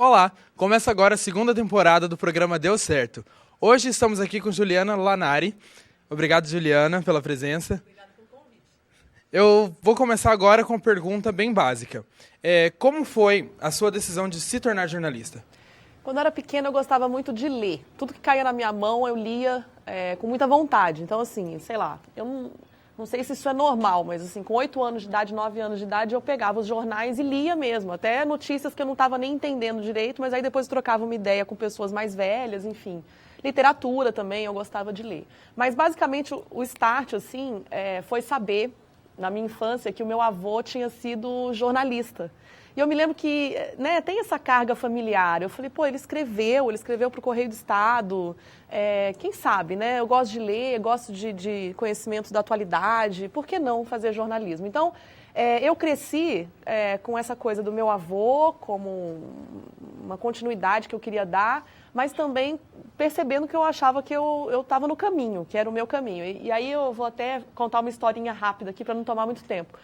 Olá, começa agora a segunda temporada do programa Deu Certo. Hoje estamos aqui com Juliana Lanari. Obrigado, Juliana, pela presença. Obrigada pelo convite. Eu vou começar agora com uma pergunta bem básica. Como foi a sua decisão de se tornar jornalista? Quando eu era pequena, eu gostava muito de ler. Tudo que caía na minha mão, eu lia com muita vontade. Então, assim, sei lá, eu não sei se isso é normal, mas assim, com 8 anos de idade, 9 anos de idade, eu pegava os jornais e lia mesmo. Até notícias que eu não estava nem entendendo direito, mas aí depois eu trocava uma ideia com pessoas mais velhas, enfim. Literatura também, eu gostava de ler. Mas, basicamente, o start, assim, foi saber, na minha infância, que o meu avô tinha sido jornalista. E eu me lembro que, né, tem essa carga familiar. Eu falei, pô, ele escreveu para o Correio do Estado. Quem sabe, né? Eu gosto de ler, gosto de conhecimentos da atualidade. Por que não fazer jornalismo? Então, eu cresci com essa coisa do meu avô, como uma continuidade que eu queria dar, mas também percebendo que eu achava que eu estava no caminho, que era o meu caminho. E aí eu vou até contar uma historinha rápida aqui para não tomar muito tempo.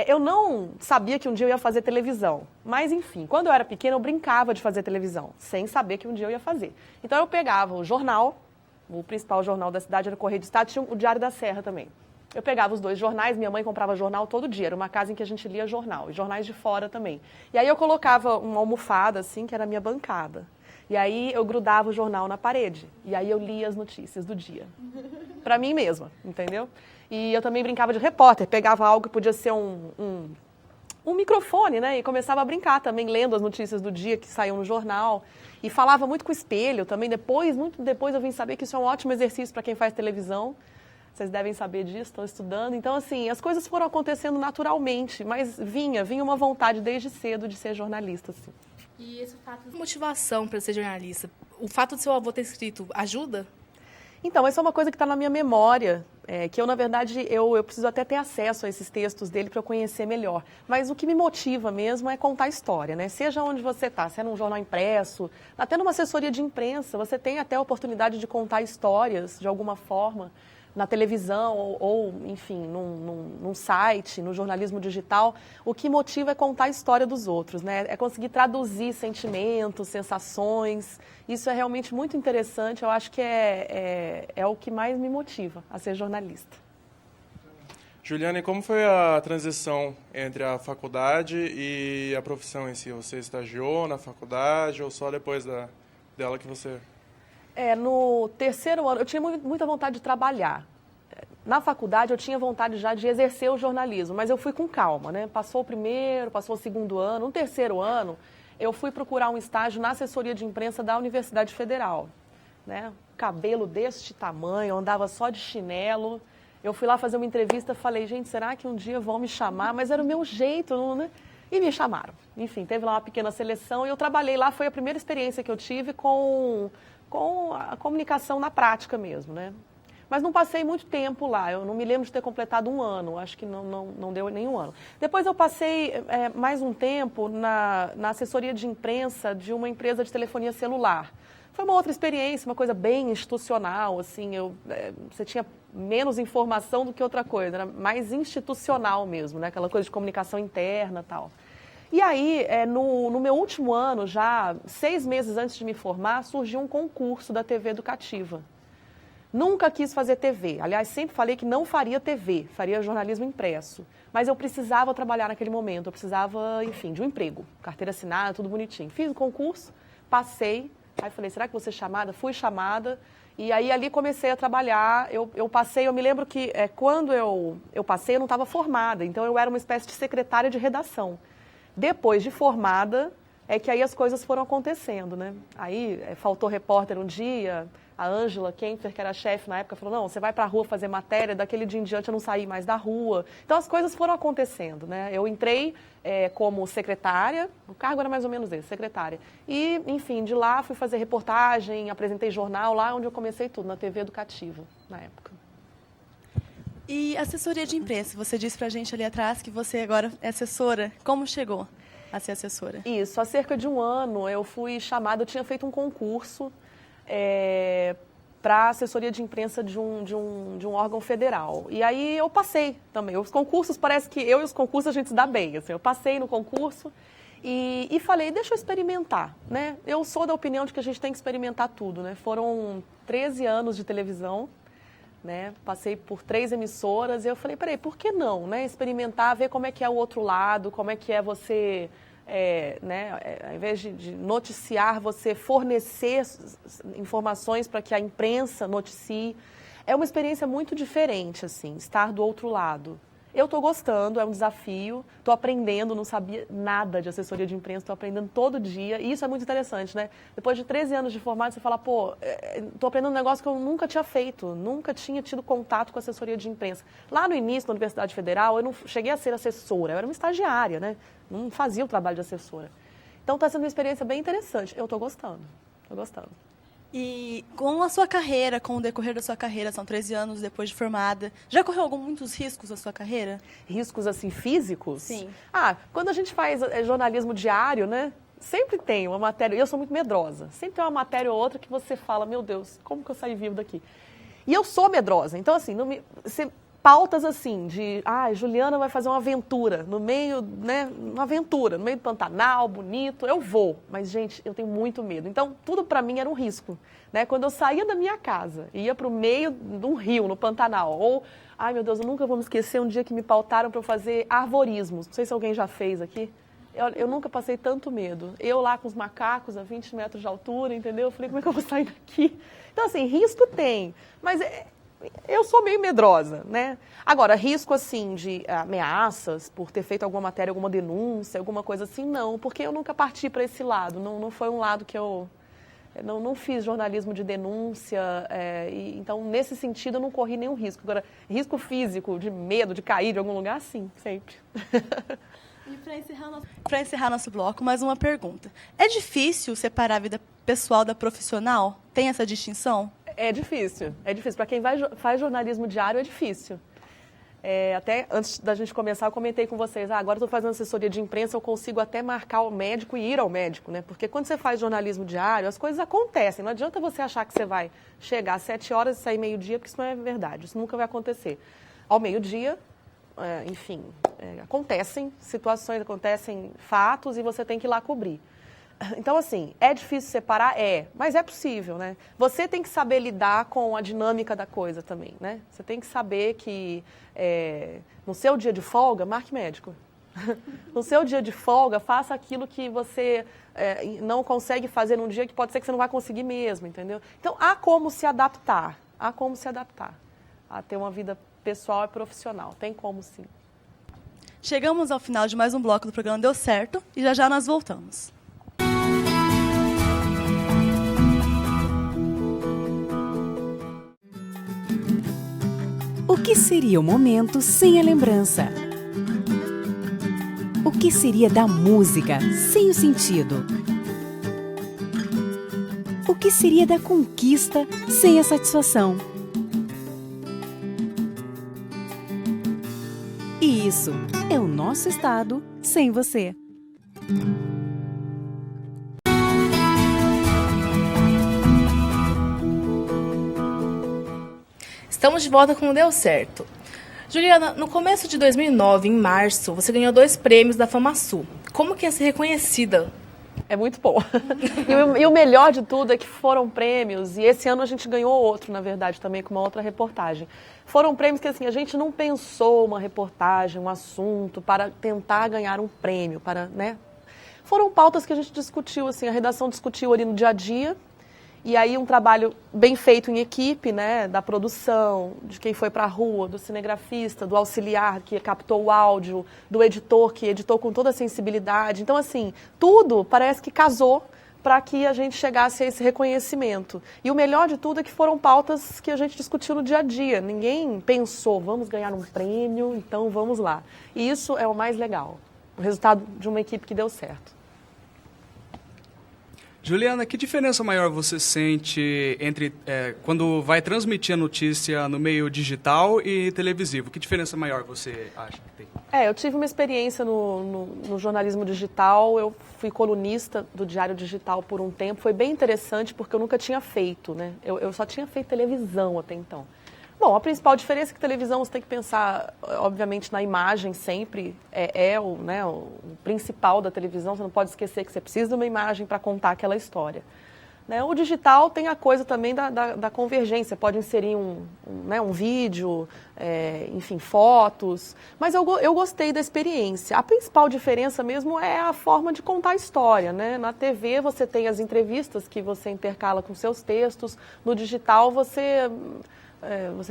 Eu não sabia que um dia eu ia fazer televisão, mas enfim, quando eu era pequena eu brincava de fazer televisão, sem saber que um dia eu ia fazer. Então eu pegava o jornal, o principal jornal da cidade era o Correio do Estado, tinha o Diário da Serra também. Eu pegava os 2 jornais, minha mãe comprava jornal todo dia, era uma casa em que a gente lia jornal, e jornais de fora também. E aí eu colocava uma almofada assim, que era a minha bancada. E aí eu grudava o jornal na parede, e aí eu lia as notícias do dia, para mim mesma, entendeu? E eu também brincava de repórter, pegava algo que podia ser um microfone, né? E começava a brincar também, lendo as notícias do dia que saíam no jornal. E falava muito com o espelho também. Muito depois eu vim saber que isso é um ótimo exercício para quem faz televisão. Vocês devem saber disso, estão estudando. Então, assim, as coisas foram acontecendo naturalmente, mas vinha uma vontade desde cedo de ser jornalista, assim. E esse fato de motivação para ser jornalista, o fato de seu avô ter escrito ajuda? Então, essa é uma coisa que está na minha memória, que eu, na verdade, eu preciso até ter acesso a esses textos dele para eu conhecer melhor. Mas o que me motiva mesmo é contar história, né? Seja onde você está, se é num jornal impresso, até numa assessoria de imprensa, você tem até a oportunidade de contar histórias, de alguma forma, na televisão ou enfim, num site, no jornalismo digital. O que motiva é contar a história dos outros, né? É conseguir traduzir sentimentos, sensações. Isso é realmente muito interessante. Eu acho que é o que mais me motiva a ser jornalista. Juliana, e como foi a transição entre a faculdade e a profissão em si? Você estagiou na faculdade ou só depois dela que você... No terceiro ano, eu tinha muita vontade de trabalhar. Na faculdade, eu tinha vontade já de exercer o jornalismo, mas eu fui com calma, né? Passou o primeiro, passou o segundo ano. No terceiro ano, eu fui procurar um estágio na assessoria de imprensa da Universidade Federal, né? Cabelo deste tamanho, eu andava só de chinelo. Eu fui lá fazer uma entrevista, falei, gente, será que um dia vão me chamar? Mas era o meu jeito, né? E me chamaram. Enfim, teve lá uma pequena seleção e eu trabalhei lá. Foi a primeira experiência que eu tive com a comunicação na prática mesmo, né? Mas não passei muito tempo lá, eu não me lembro de ter completado um ano, acho que não deu nenhum ano. Depois eu passei mais um tempo na assessoria de imprensa de uma empresa de telefonia celular. Foi uma outra experiência, uma coisa bem institucional, assim, você tinha menos informação do que outra coisa, era mais institucional mesmo, né? Aquela coisa de comunicação interna e tal. E aí, no meu último ano, já 6 meses antes de me formar, surgiu um concurso da TV Educativa. Nunca quis fazer TV. Aliás, sempre falei que não faria TV, faria jornalismo impresso. Mas eu precisava trabalhar naquele momento, eu precisava, enfim, de um emprego. Carteira assinada, tudo bonitinho. Fiz o concurso, passei, aí falei, será que vou ser chamada? Fui chamada, e aí ali comecei a trabalhar. Eu passei, eu me lembro que quando eu passei, eu não estava formada, então eu era uma espécie de secretária de redação. Depois de formada, é que aí as coisas foram acontecendo, né? Aí faltou repórter um dia, a Ângela Kempfer, que era chefe na época, falou, não, você vai para a rua fazer matéria, daquele dia em diante eu não saí mais da rua. Então as coisas foram acontecendo, né? Eu entrei como secretária, o cargo era mais ou menos esse, secretária. E, enfim, de lá fui fazer reportagem, apresentei jornal, lá onde eu comecei tudo, na TV Educativa, na época. E assessoria de imprensa, você disse pra gente ali atrás que você agora é assessora. Como chegou a ser assessora? Isso, há cerca de um ano eu fui chamada, eu tinha feito um concurso para assessoria de imprensa de um órgão federal. E aí eu passei também. Os concursos, parece que eu e os concursos a gente se dá bem. Assim, eu passei no concurso E falei, deixa eu experimentar, né? Eu sou da opinião de que a gente tem que experimentar tudo, né? Foram 13 anos de televisão, né? Passei por 3 emissoras e eu falei, peraí, por que não, né? Experimentar, ver como é que é o outro lado, como é que é você, né? Ao invés de noticiar, você fornecer informações para que a imprensa noticie. É uma experiência muito diferente, assim, estar do outro lado. Eu estou gostando, é um desafio, estou aprendendo, não sabia nada de assessoria de imprensa, estou aprendendo todo dia, e isso é muito interessante, né? Depois de 13 anos de formado, você fala, pô, estou aprendendo um negócio que eu nunca tinha feito, nunca tinha tido contato com assessoria de imprensa. Lá no início, na Universidade Federal, eu não cheguei a ser assessora, eu era uma estagiária, né? Não fazia o trabalho de assessora. Então está sendo uma experiência bem interessante, eu estou gostando, estou gostando. E com a sua carreira, com o decorrer da sua carreira, são 13 anos depois de formada, já correu muitos riscos na sua carreira? Riscos, assim, físicos? Sim. Quando a gente faz jornalismo diário, né, sempre tem uma matéria, eu sou muito medrosa, sempre tem uma matéria ou outra que você fala, meu Deus, como que eu saí vivo daqui? E eu sou medrosa, então, assim, pautas assim, de, Juliana vai fazer uma aventura no meio, né, uma aventura, no meio do Pantanal, bonito, eu vou. Mas, gente, eu tenho muito medo. Então, tudo para mim era um risco, né? Quando eu saía da minha casa, ia para o meio de um rio, no Pantanal, ou, meu Deus, eu nunca vou me esquecer um dia que me pautaram para eu fazer arvorismo. Não sei se alguém já fez aqui. Eu nunca passei tanto medo. Eu lá com os macacos a 20 metros de altura, entendeu? Eu falei, como é que eu vou sair daqui? Então, assim, risco tem, mas eu sou meio medrosa, né? Agora, risco, assim, de ameaças por ter feito alguma matéria, alguma denúncia, alguma coisa assim, não, porque eu nunca parti para esse lado, não foi um lado que eu não fiz jornalismo de denúncia, então, nesse sentido, eu não corri nenhum risco. Agora, risco físico, de medo de cair de algum lugar, sim, sempre. E para encerrar nosso bloco, mais uma pergunta. É difícil separar a vida pessoal da profissional? Tem essa distinção? É difícil. Para quem faz jornalismo diário, é difícil. Até antes da gente começar, eu comentei com vocês, agora estou fazendo assessoria de imprensa, eu consigo até marcar o médico e ir ao médico, né? Porque quando você faz jornalismo diário, as coisas acontecem. Não adianta você achar que você vai chegar às 7 horas e sair meio-dia, porque isso não é verdade, isso nunca vai acontecer. Ao meio-dia, enfim, acontecem situações, acontecem fatos e você tem que ir lá cobrir. Então, assim, é difícil separar? Mas é possível, né? Você tem que saber lidar com a dinâmica da coisa também, né? Você tem que saber que no seu dia de folga, marque médico. No seu dia de folga, faça aquilo que você não consegue fazer num dia que pode ser que você não vai conseguir mesmo, entendeu? Então, há como se adaptar, a ter uma vida pessoal e profissional. Tem como, sim. Chegamos ao final de mais um bloco do programa Deu Certo e já nós voltamos. O que seria o momento sem a lembrança? O que seria da música sem o sentido? O que seria da conquista sem a satisfação? E isso é o nosso estado sem você. Estamos de volta com o Deu Certo. Juliana, no começo de 2009, em março, você ganhou 2 prêmios da FamaSul. Como que é ser reconhecida? É muito bom. E o melhor de tudo é que foram prêmios, e esse ano a gente ganhou outro, na verdade, também com uma outra reportagem. Foram prêmios que, assim, a gente não pensou uma reportagem, um assunto, para tentar ganhar um prêmio, né? Foram pautas que a gente discutiu, assim, a redação discutiu ali no dia a dia, e aí um trabalho bem feito em equipe, né, da produção, de quem foi para a rua, do cinegrafista, do auxiliar que captou o áudio, do editor que editou com toda a sensibilidade. Então, assim, tudo parece que casou para que a gente chegasse a esse reconhecimento. E o melhor de tudo é que foram pautas que a gente discutiu no dia a dia. Ninguém pensou, vamos ganhar um prêmio, então vamos lá. E isso é o mais legal, o resultado de uma equipe que deu certo. Juliana, que diferença maior você sente entre quando vai transmitir a notícia no meio digital e televisivo? Que diferença maior você acha que tem? Eu tive uma experiência no jornalismo digital, eu fui colunista do Diário Digital por um tempo, foi bem interessante porque eu nunca tinha feito, né? Eu só tinha feito televisão até então. Bom, a principal diferença é que televisão você tem que pensar, obviamente, na imagem sempre, o principal da televisão, você não pode esquecer que você precisa de uma imagem para contar aquela história. Né? O digital tem a coisa também da convergência, pode inserir um vídeo, enfim, fotos, mas eu gostei da experiência. A principal diferença mesmo é a forma de contar a história. Né? Na TV você tem as entrevistas que você intercala com seus textos, no digital você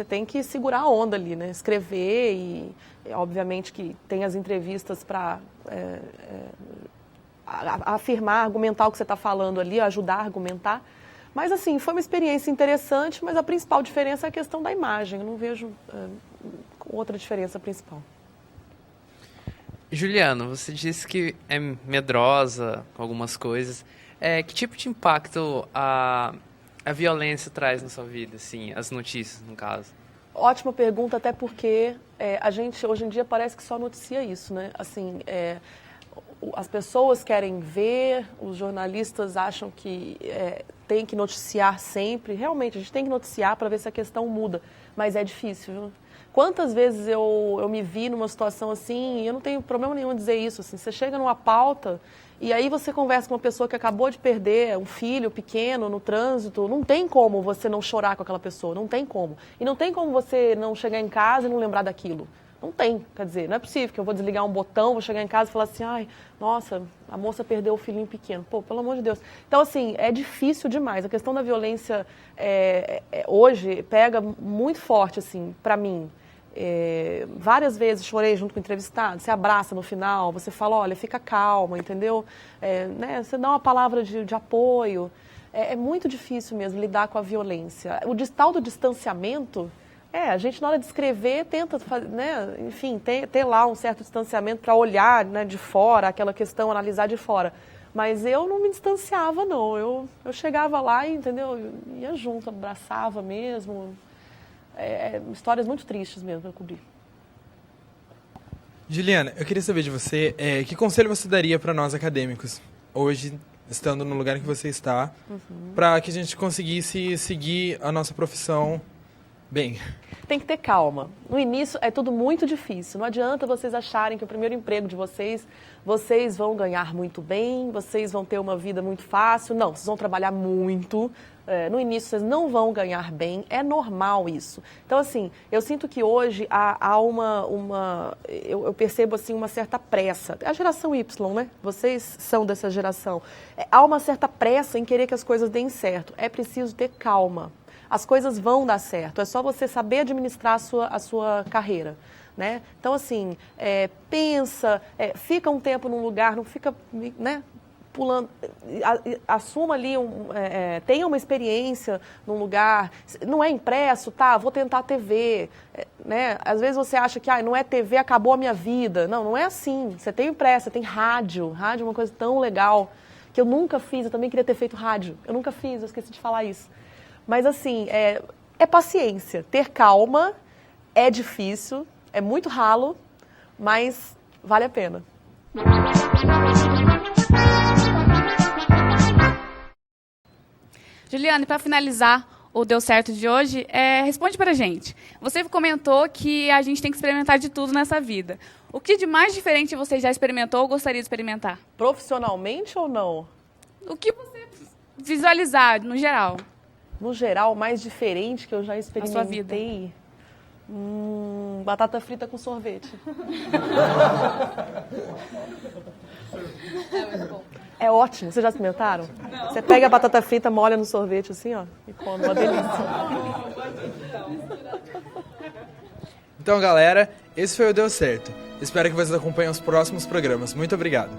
tem que segurar a onda ali, né? Escrever e, obviamente, que tem as entrevistas para afirmar, argumentar o que você está falando ali, ajudar a argumentar. Mas, assim, foi uma experiência interessante, mas a principal diferença é a questão da imagem. Eu não vejo outra diferença principal. Juliana, você disse que é medrosa com algumas coisas. Que tipo de impacto a violência traz na sua vida, assim, as notícias, no caso? Ótima pergunta, até porque a gente, hoje em dia, parece que só noticia isso, né? Assim, as pessoas querem ver, os jornalistas acham que tem que noticiar sempre. Realmente, a gente tem que noticiar para ver se a questão muda, mas é difícil, viu? Quantas vezes eu me vi numa situação assim, e eu não tenho problema nenhum em dizer isso, assim, você chega numa pauta e aí você conversa com uma pessoa que acabou de perder um filho pequeno no trânsito, não tem como você não chorar com aquela pessoa, não tem como. E não tem como você não chegar em casa e não lembrar daquilo. Não tem, quer dizer, não é possível que eu vou desligar um botão, vou chegar em casa e falar assim, ai, nossa, a moça perdeu o filhinho pequeno. Pô, pelo amor de Deus. Então, assim, é difícil demais. A questão da violência hoje pega muito forte, assim, pra mim. Várias vezes chorei junto com o entrevistado, você abraça no final, você fala, olha, fica calma, entendeu? Né, você dá uma palavra de apoio. É muito difícil mesmo lidar com a violência. O tal do distanciamento, a gente na hora de escrever tenta, né, enfim, ter lá um certo distanciamento para olhar, né, de fora, aquela questão, analisar de fora. Mas eu não me distanciava, não. Eu chegava lá e, entendeu, ia junto, abraçava mesmo. Histórias muito tristes mesmo para cobrir. Juliana, eu queria saber de você, que conselho você daria para nós acadêmicos, hoje, estando no lugar em que você está, para que a gente conseguisse seguir a nossa profissão bem? Tem que ter calma. No início é tudo muito difícil. Não adianta vocês acharem que o primeiro emprego de vocês vão ganhar muito bem, vocês vão ter uma vida muito fácil. Não, vocês vão trabalhar muito. No início vocês não vão ganhar bem, é normal isso. Então, assim, eu sinto que hoje há eu percebo, assim, uma certa pressa. É a geração Y, né? Vocês são dessa geração. Há uma certa pressa em querer que as coisas deem certo. É preciso ter calma. As coisas vão dar certo, é só você saber administrar a sua carreira. Né? Então, assim, pensa, fica um tempo num lugar, não fica, né, pulando, assuma ali, tenha uma experiência num lugar, não é impresso, tá, vou tentar a TV, né? Às vezes você acha que não é TV, acabou a minha vida. Não é assim, você tem impresso, você tem rádio é uma coisa tão legal, que eu nunca fiz, eu também queria ter feito rádio, eu nunca fiz, eu esqueci de falar isso. Mas, assim, é paciência, ter calma, é difícil, é muito ralo, mas vale a pena. Juliana, para finalizar o Deu Certo de hoje, responde pra gente. Você comentou que a gente tem que experimentar de tudo nessa vida. O que de mais diferente você já experimentou ou gostaria de experimentar? Profissionalmente ou não? O que você visualizar, no geral? No geral, o mais diferente que eu já experimentei... A sua vida. Batata frita com sorvete. É ótimo. Vocês já experimentaram? Não. Você pega a batata frita, molha no sorvete assim, ó, e come. Uma delícia. Então, galera, esse foi o Deu Certo. Espero que vocês acompanhem os próximos programas. Muito obrigado.